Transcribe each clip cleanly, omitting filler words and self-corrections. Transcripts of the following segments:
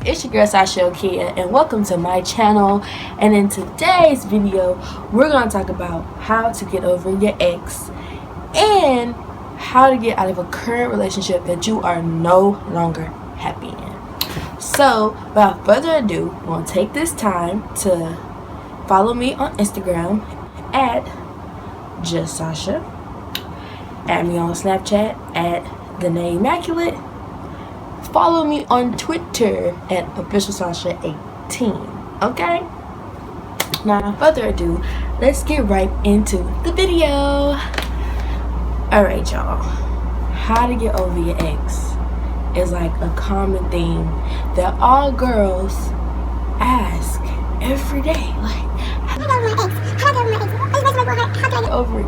It's your girl Sasha Kia, and welcome to my channel. And in today's video, we're going to talk about how to get over your ex and how to get out of a current relationship that you are no longer happy in. So, without further ado, I'm going to take this time to follow me on Instagram at just Sasha. Add me on Snapchat at the name Immaculate. Follow me on Twitter at officialsasha18. Okay? Now, without further ado, let's get right into the video. Alright, y'all. How to get over your ex is like a common thing that all girls ask every day. Like, how do I get over my ex? How do I get over my ex? How do I get over it?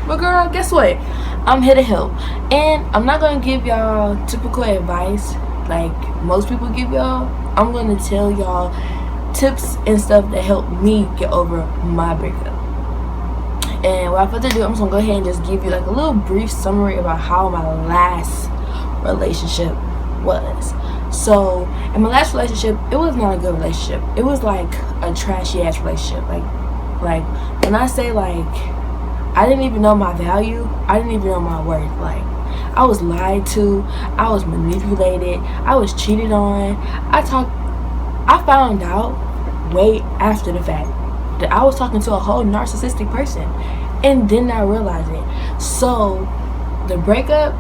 But girl, guess what? I'm here to help. And I'm not going to give y'all typical advice like most people give y'all. I'm going to tell y'all tips and stuff that help me get over my breakup. And without further ado, I'm just going to go ahead and just give you like a little brief summary about how my last relationship was. So, in my last relationship, it was not a good relationship. It was like a trashy ass relationship. Like when I say like I didn't even know my value, I didn't even know my worth. Like, I was lied to, I was manipulated, I was cheated on. I found out way after the fact that I was talking to a whole narcissistic person and did not realize it. So the breakup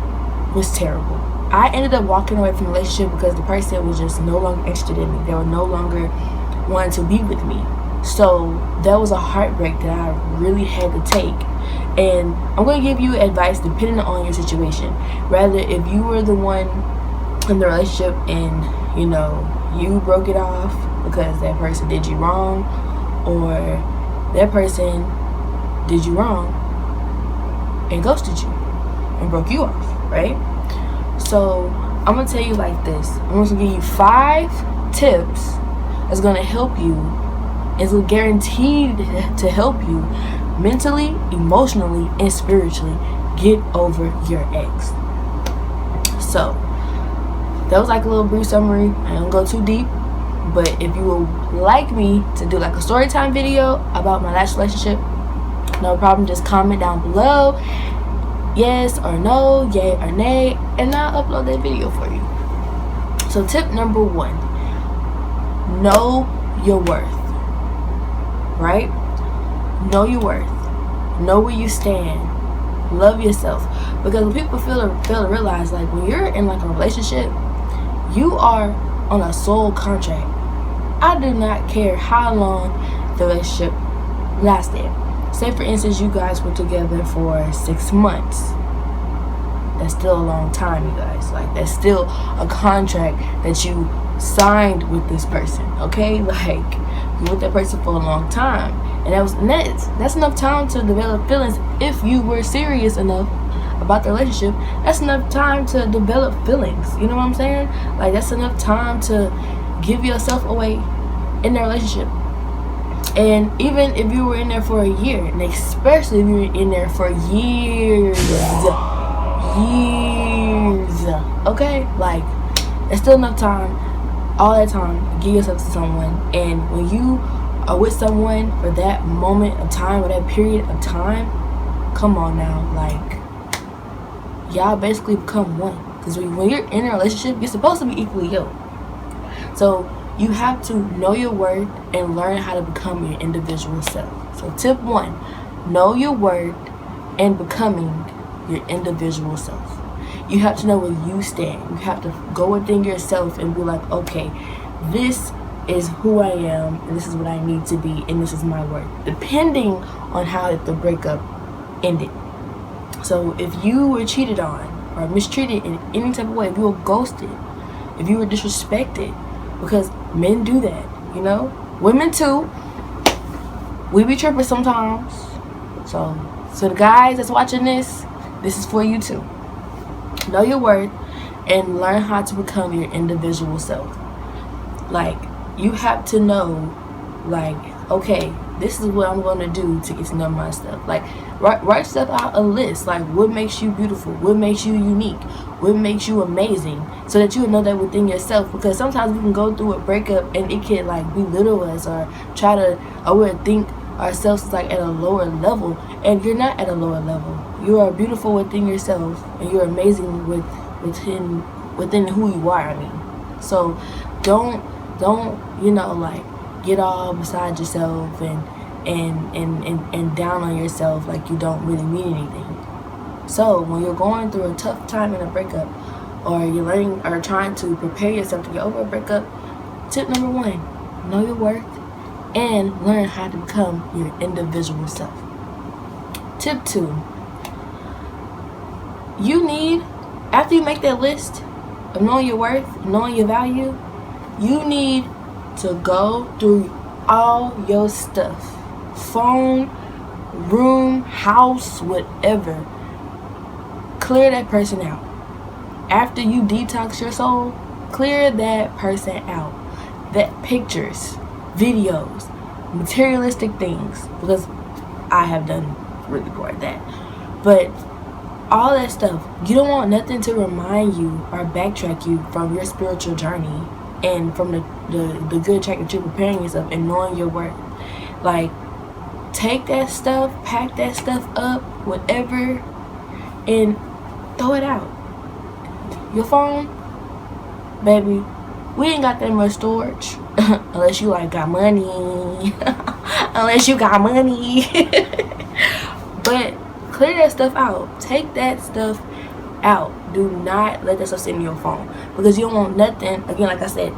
was terrible. I ended up walking away from the relationship because the person was just no longer interested in me. They were no longer wanting to be with me. So that was a heartbreak that I really had to take. And I'm going to give you advice depending on your situation. Rather, if you were the one in the relationship and, you know, you broke it off because that person did you wrong, or that person did you wrong and ghosted you and broke you off, right? So I'm going to tell you like this. I'm going to give you 5 tips that's going to help you. It's guaranteed to help you mentally, emotionally, and spiritually get over your ex. So that was like a little brief summary. I don't go too deep, but if you would like me to do like a story time video about my last relationship, no problem, just comment down below yes or no, yay or nay, and I'll upload that video for you. So tip number 1, know your worth. Right? Know your worth. Know where you stand. Love yourself. Because when people fail to realize, like, when you're in like a relationship, you are on a soul contract. I do not care how long the relationship lasted. Say for instance you guys were together for 6 months. That's still a long time, you guys. Like, that's still a contract that you signed with this person. Okay? Like, you with that person for a long time, and that's enough time to develop feelings. If you were serious enough about the relationship, that's enough time to develop feelings. You know what I'm saying? Like, that's enough time to give yourself away in the relationship. And even if you were in there for a year, and especially if you were in there for years, okay, like, it's still enough time. All that time, give yourself to someone. And when you are with someone for that moment of time, or that period of time, come on now, like, y'all basically become one. Because when you're in a relationship, you're supposed to be equally yoked. So you have to know your worth and learn how to become your individual self. So tip 1, know your worth and becoming your individual self. You have to know where you stand. You have to go within yourself and be like, okay, this is who I am, and this is what I need to be, and this is my worth, depending on how the breakup ended. So if you were cheated on or mistreated in any type of way, if you were ghosted, if you were disrespected, because men do that, you know, women too, we be tripping sometimes. So the guys that's watching this is for you too. Know your worth and learn how to become your individual self. Like, you have to know, like, okay, this is what I'm going to do to get to know myself. Like, write stuff out, a list. Like, what makes you beautiful? What makes you unique? What makes you amazing? So that you know that within yourself. Because sometimes we can go through a breakup and it can, like, belittle us or try to, or we'll think ourselves is, like, at a lower level. And you're not at a lower level. You are beautiful within yourself. And you're amazing within who you are, I mean. So, don't, you know, like, get all beside yourself and down on yourself like you don't really mean anything. So when you're going through a tough time in a breakup, or you're learning or trying to prepare yourself to get over a breakup, tip number 1, know your worth and learn how to become your individual self. Tip 2, you need, after you make that list of knowing your worth, knowing your value, you need to go through all your stuff. Phone, room, house, whatever. Clear that person out. After you detox your soul, clear that person out. That pictures, videos, materialistic things. Because I have done really poor at that. But all that stuff, you don't want nothing to remind you or backtrack you from your spiritual journey and from the good track that you're preparing yourself and knowing your worth. Like, take that stuff, pack that stuff up, whatever, and throw it out. Your phone, baby, we ain't got that much storage unless you like got money. Unless you got money. But clear that stuff out. Take that stuff out. Do not let that stuff sit in your phone, because you don't want nothing, again, like I said,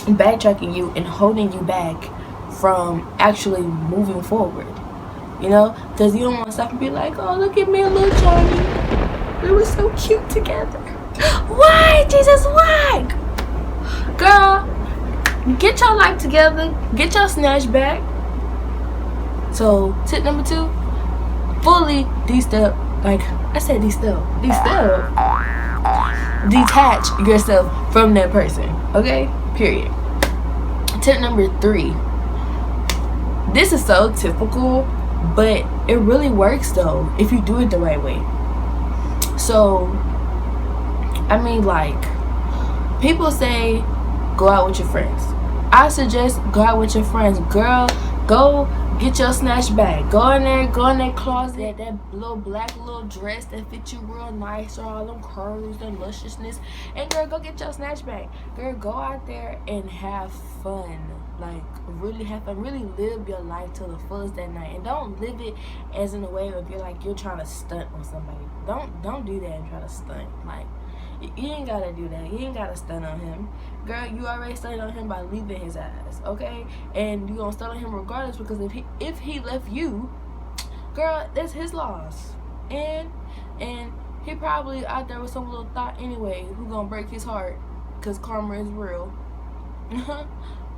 backtracking you and holding you back from actually moving forward. You know, because you don't want to stop and be like, oh, look at me and little Johnny, we were so cute together. Why, Jesus, why? Girl, get your life together, get your snatch back. So tip number 2, fully de-step, like I said, de-step, detach yourself from that person, okay? Period. Tip number 3. This is so typical, but it really works though if you do it the right way. So, I mean, like, people say go out with your friends. I suggest go out with your friends. Girl, go get your snatch bag. Go in that closet, that little black little dress that fits you real nice, or all them curls and lusciousness. And girl, go get your snatch bag. Girl, go out there and have fun. Like, really have fun. Really live your life to the fullest that night. And don't live it as in a way of you're trying to stunt on somebody. Don't do that and try to stunt. Like, you ain't gotta do that. You ain't gotta stunt on him. Girl, you already stunted on him by leaving his ass, okay? And you gonna stunt on him regardless, because if he left you, girl, that's his loss. And he probably out there with some little thought anyway who gonna break his heart, because karma is real.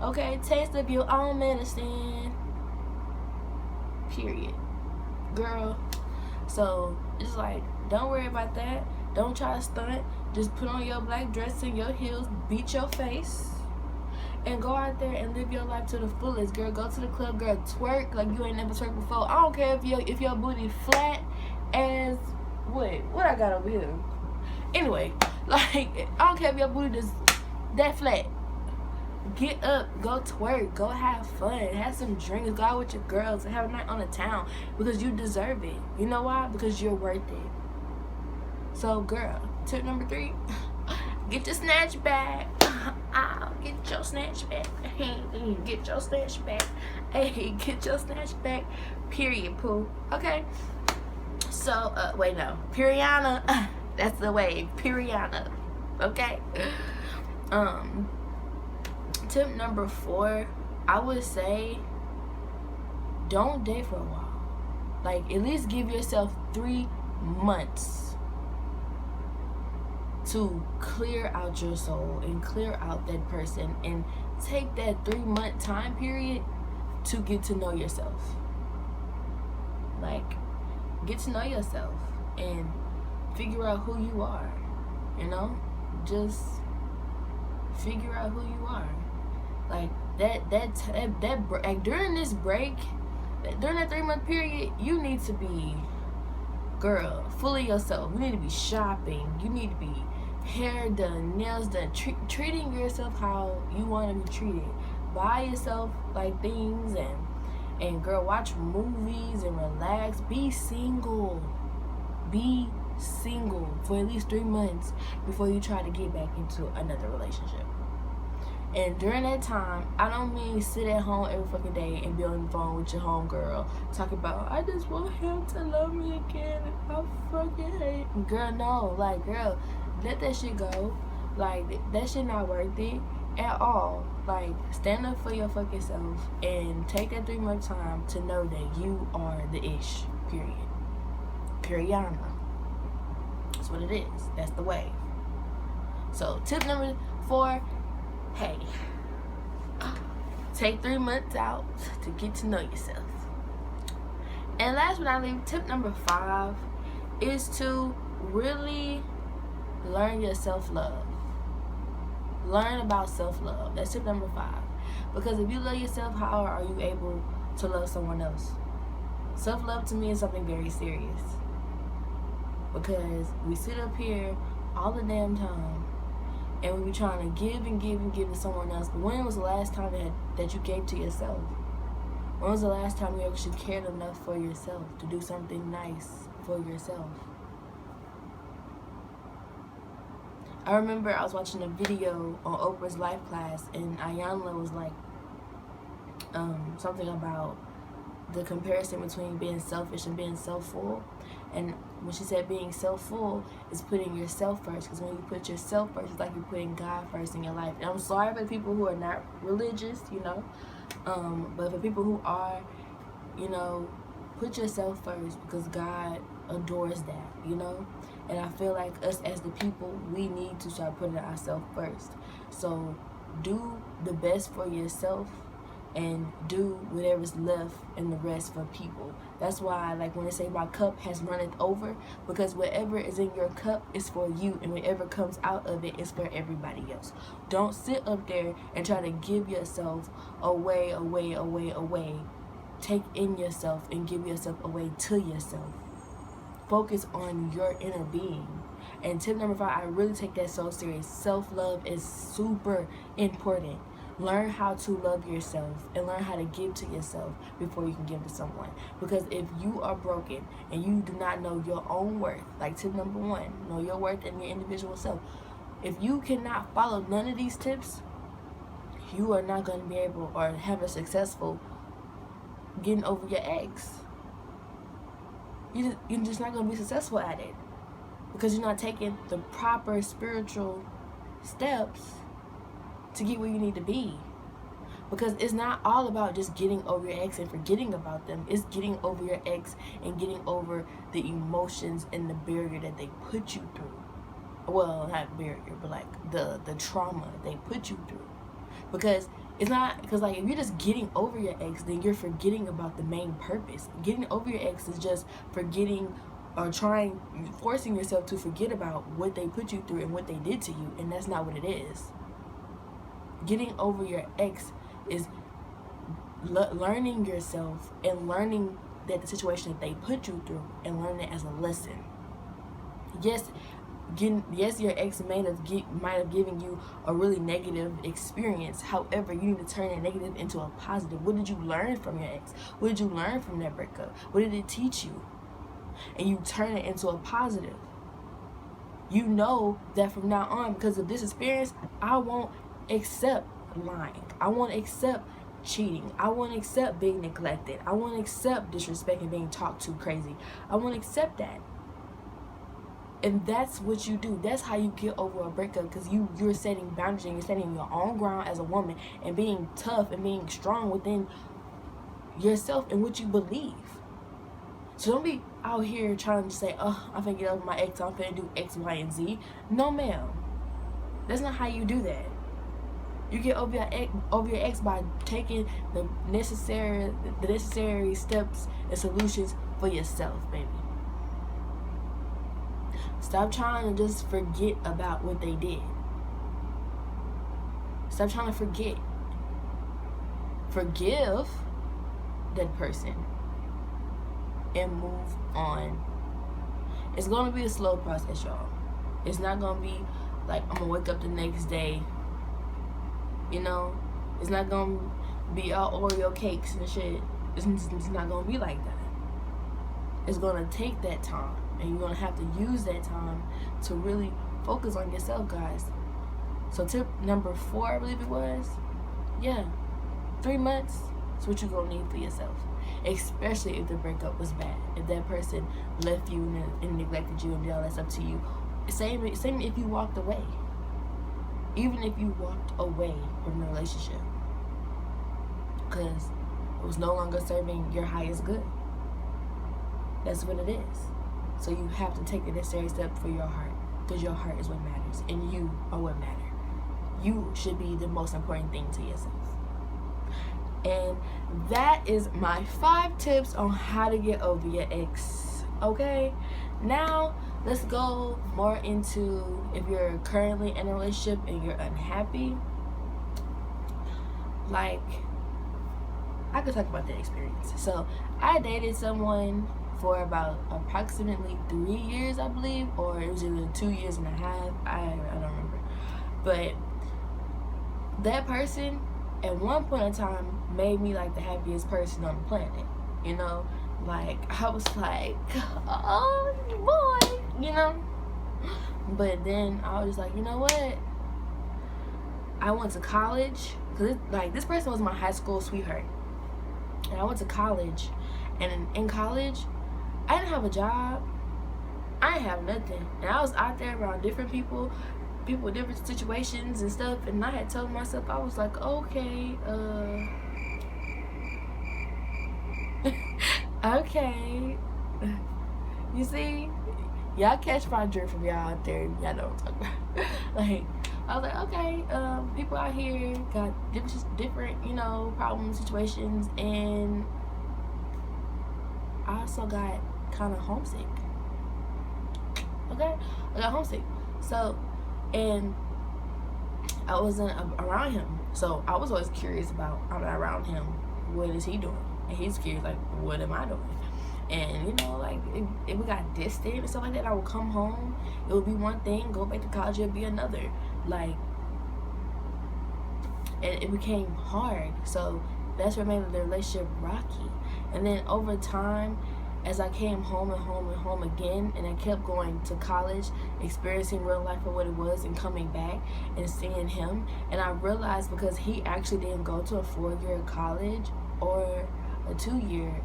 Okay, taste of your own medicine. Period. Girl. So, it's like, don't worry about that. Don't try to stunt. Just put on your black dress and your heels, beat your face, and go out there and live your life to the fullest. Girl, go to the club, girl, twerk like you ain't never twerked before. I don't care if your booty flat as what I got over here. Anyway, like, I don't care if your booty just that flat. Get up, go twerk, go have fun, have some drinks, go out with your girls, have a night on the town, because you deserve it. You know why? Because you're worth it. So, girl, tip number 3, get your snatch bag. Get your snatch bag. Get your snatch bag. Hey, get your snatch bag. Period, poo. Okay. So, wait, no. Piriana. That's the way. Piriana. Okay. Tip number 4, I would say, don't date for a while. Like, at least give yourself 3 months to clear out your soul and clear out that person, and take that 3-month time period to get to know yourself. Like, get to know yourself and figure out who you are, you know? Just figure out who you are. Like, like during this break, during that 3-month period, you need to be, girl, fully yourself. You need to be shopping. You need to be hair done, nails done, treating yourself how you want to be treated. Buy yourself like things, and girl, watch movies and relax. Be single. Be single for at least 3 months before you try to get back into another relationship. And during that time, I don't mean sit at home every fucking day and be on the phone with your homegirl talking about, I just want him to love me again. I fucking hate him. Girl, no. Like, girl, let that shit go. Like, that shit not worth it at all. Like, stand up for your fucking self and take that 3-month time to know that you are the ish. Period. Periana. That's what it is. That's the way. So, tip number 4. Hey, take 3 months out to get to know yourself. And last but not least, tip number 5 is to really learn your self-love. Learn about self-love. That's tip number 5. Because if you love yourself, how are you able to love someone else? Self-love to me is something very serious. Because we sit up here all the damn time and we be trying to give and give and give to someone else. But when was the last time that you gave to yourself? When was the last time you actually cared enough for yourself to do something nice for yourself? I remember I was watching a video on Oprah's Life class, and Ayanla was like, something about the comparison between being selfish and being self-full. And when she said being self-full is putting yourself first, because when you put yourself first, it's like you're putting God first in your life. And I'm sorry for people who are not religious, but for people who are, put yourself first, because God adores that, And I feel like us as the people, we need to start putting ourselves first. So do the best for yourself and do whatever's left and the rest for people. That's why, like, when they say my cup has runneth over, because whatever is in your cup is for you, and whatever comes out of it is for everybody else. Don't sit up there and try to give yourself away. Take in yourself and give yourself away to yourself. Focus on your inner being. And tip number 5, I really take that so serious. Self-love is super important. Learn how to love yourself and learn how to give to yourself before you can give to someone. Because if you are broken and you do not know your own worth, like tip number 1, know your worth and your individual self. If you cannot follow none of these tips, you are not going to be able or have a successful getting over your ex. You're just not going to be successful at it because you're not taking the proper spiritual steps to get where you need to be. Because it's not all about just getting over your ex and forgetting about them. It's getting over your ex and getting over the emotions and the barrier that they put you through. Well, not barrier, but like the trauma they put you through. Because it's not, because like if you're just getting over your ex, then you're forgetting about the main purpose. Getting over your ex is just forgetting or forcing yourself to forget about what they put you through and what they did to you, and that's not what it is. Getting over your ex is learning yourself and learning that the situation that they put you through and learning it as a lesson. Yes, your ex might have given you a really negative experience. However, you need to turn that negative into a positive. What did you learn from your ex? What did you learn from that breakup? What did it teach you? And you turn it into a positive. You know that from now on, because of this experience, I won't accept lying. I won't accept cheating. I won't accept being neglected. I won't accept disrespect and being talked to crazy. I won't accept that. And that's what you do. That's how you get over a breakup, because you're setting boundaries and you're setting your own ground as a woman and being tough and being strong within yourself and what you believe. So don't be out here trying to say, oh, I'm finna get over my ex, I'm finna do X, Y, and Z. No, ma'am. That's not how you do that. You get over your ex by taking the necessary steps and solutions for yourself, baby. Stop trying to just forget about what they did. Stop trying to forget. Forgive. that person and move on. It's gonna be a slow process, y'all. It's not gonna be like I'm gonna wake up the next day. You know, it's not gonna be all Oreo cakes and shit. It's not gonna be like that. It's gonna take that time, and you're gonna have to use that time to really focus on yourself, guys. So tip number 4, I believe it was, 3 months is what you're gonna need for yourself. Especially if the breakup was bad. If that person left you and neglected you and did all that stuff to you. Same if you walked away. Even if you walked away from the relationship. Because it was no longer serving your highest good. That's what it is. So you have to take the necessary step for your heart. Because your heart is what matters. And you are what matter. You should be the most important thing to yourself. And that is my 5 tips on how to get over your ex. Okay? Now, let's go more into if you're currently in a relationship and you're unhappy. Like, I could talk about that experience. So, I dated someone for about approximately 3 years, I believe. Or it was either 2 years and a half. I don't remember. But that person, at one point in time, made me like the happiest person on the planet. You know, like I was like, oh boy, you know. But then I was like, you know what? I went to college, cause this person was my high school sweetheart, and I went to college, and in college, I didn't have a job, I didn't have nothing, and I was out there around different people with different situations and stuff, and I had told myself, I was like, okay, okay, you see, y'all catch my drift from y'all out there, y'all know what I'm talking about. Like, I was like, okay, people out here got different, you know, problems, situations, and I also got kind of homesick. Okay, I got homesick, so. And I wasn't around him, so I was always curious about, I'm not around him, what is he doing? And he's curious, like, what am I doing? And, you know, like, if we got distant and stuff like that, I would come home, it would be one thing, go back to college, it would be another. Like, and it became hard, so that's what made the relationship rocky. And then over time, as I came home and home and home again, and I kept going to college, experiencing real life for what it was, and coming back and seeing him, and I realized, because he actually didn't go to a 4-year college or a 2-year,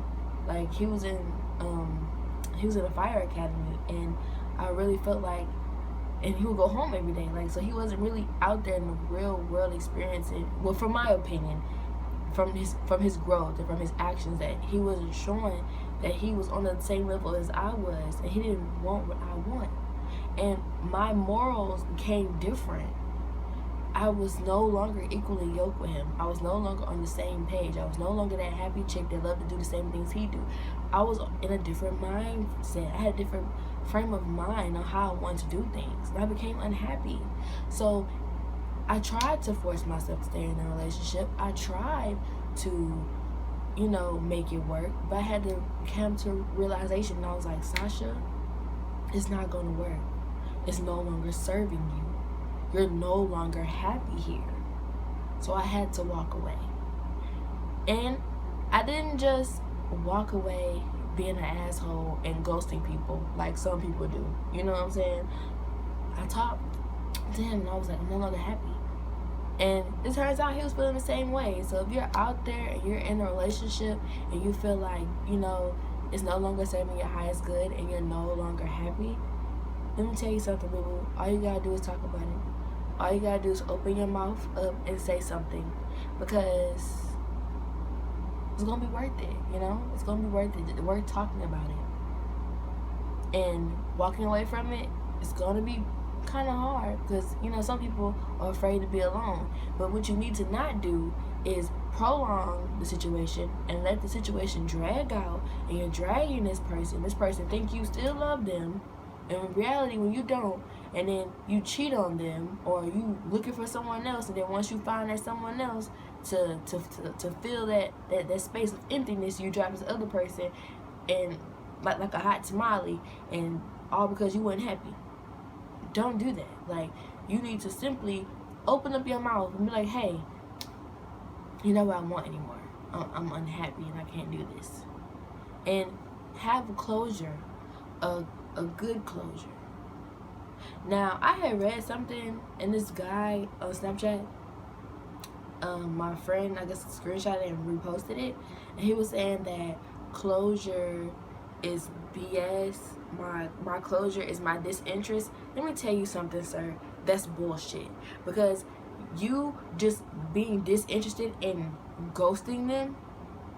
like he was in a fire academy, and I really felt like, and he would go home every day, like, so he wasn't really out there in the real world experiencing, well, from my opinion, from his growth and from his actions, that he wasn't showing that he was on the same level as I was, and he didn't want what I want. And my morals became different. I was no longer equally yoked with him. I was no longer on the same page. I was no longer that happy chick that loved to do the same things he do. I was in a different mindset. I had a different frame of mind on how I wanted to do things, and I became unhappy. So I tried to force myself to stay in a relationship. I tried to, you know, make it work, but I had to come to realization, and I was like, Sasha, it's not going to work. It's no longer serving you. You're no longer happy here. So I had to walk away. And I didn't just walk away being an asshole and ghosting people like some people do. You know what I'm saying? I talked to him, and I was like, I'm no longer happy. And it turns out he was feeling the same way. So if you're out there and you're in a relationship and you feel like, you know, it's no longer serving your highest good and you're no longer happy, let me tell you something, boo-boo. All you gotta do is talk about it. All you gotta do is open your mouth up and say something, because it's gonna be worth it, you know? It's gonna be worth it. Worth talking about it. And walking away from it, it's gonna be kind of hard, because, you know, some people are afraid to be alone. But what you need to not do is prolong the situation and let the situation drag out, and you're dragging this person think you still love them, and in reality, when you don't, and then you cheat on them, or you looking for someone else, and then once you find that someone else, to fill that space of emptiness you drop this other person, and like a hot tamale, and all because you weren't happy. Don't do that. Like, you need to simply open up your mouth and be like, hey, you know what I want anymore. I'm unhappy and I can't do this. And have a closure, a good closure. Now, I had read something, and this guy on Snapchat, my friend, I guess, screenshot it and reposted it, and he was saying that closure is BS. My closure is my disinterest. Let me tell you something, sir. That's bullshit. Because you just being disinterested in ghosting them,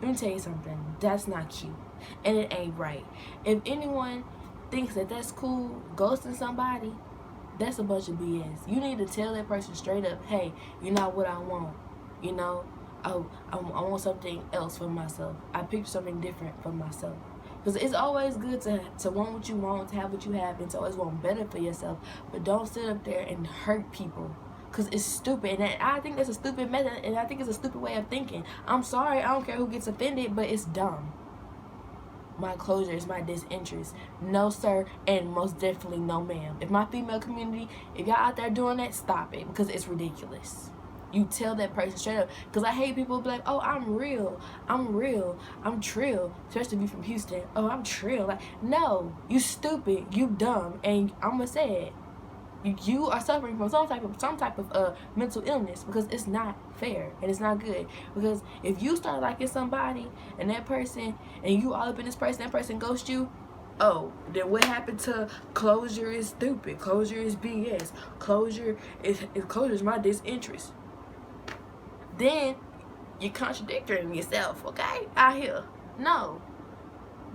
let me tell you something. That's not cute, and it ain't right. If anyone thinks that that's cool, ghosting somebody, that's a bunch of BS. You need to tell that person straight up, hey, you're not what I want. You know, I want something else for myself. I picked something different for myself. Because it's always good to want what you want, to have what you have, and to always want better for yourself. But don't sit up there and hurt people. Because it's stupid. And I think that's a stupid method, and I think it's a stupid way of thinking. I'm sorry, I don't care who gets offended, but it's dumb. My closure is my disinterest. No, sir, and most definitely no, ma'am. If my female community, if y'all out there doing that, stop it, because it's ridiculous. You tell that person straight up. Because I hate people be like, oh, I'm real, I'm trill. Especially if you from Houston. Oh, I'm trill. Like, no, you stupid, you dumb, and I'm going to say it. You are suffering from some type of mental illness, because it's not fair and it's not good. Because if you start liking somebody and that person, and you all up in this person, that person ghosts you, oh, then what happened to closure is stupid, closure is BS, closure is my disinterest. Then you're contradicting yourself, okay, out here. No,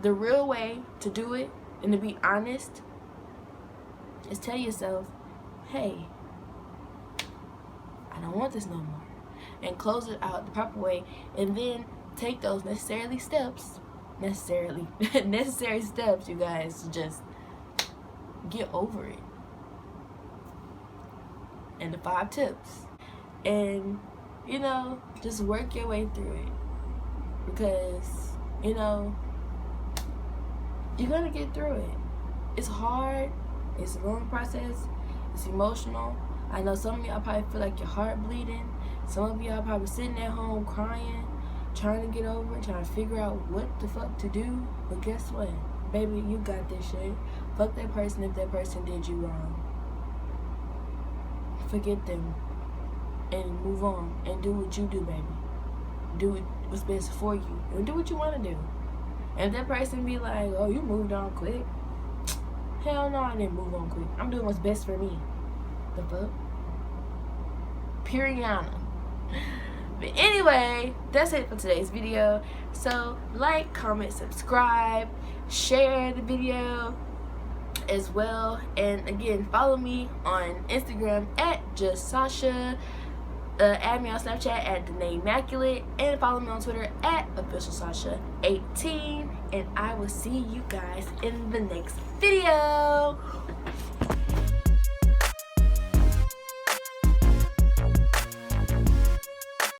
the real way to do it and to be honest is tell yourself, hey, I don't want this no more, and close it out the proper way, and then take those necessary steps, you guys, to just get over it. And the 5 tips, and you know, just work your way through it, because you know you're gonna get through it. It's hard, it's a long process, it's emotional. I know some of y'all probably feel like your heart bleeding. Some of y'all probably sitting at home crying, trying to get over it, trying to figure out what the fuck to do. But guess what? Baby, you got this shit. Fuck that person if that person did you wrong. Forget them and move on and do what you do, baby. Do what's best for you and do what you want to do. And if that person be like, oh, you moved on quick. Hell no, I didn't move on quick. I'm doing what's best for me. The fuck? Periana. But anyway, that's it for today's video. So, like, comment, subscribe, share the video as well. And again, follow me on Instagram at JustSasha. Add me on Snapchat at DanaeImmaculate, and follow me on Twitter at OfficialSasha18. And I will see you guys in the next video.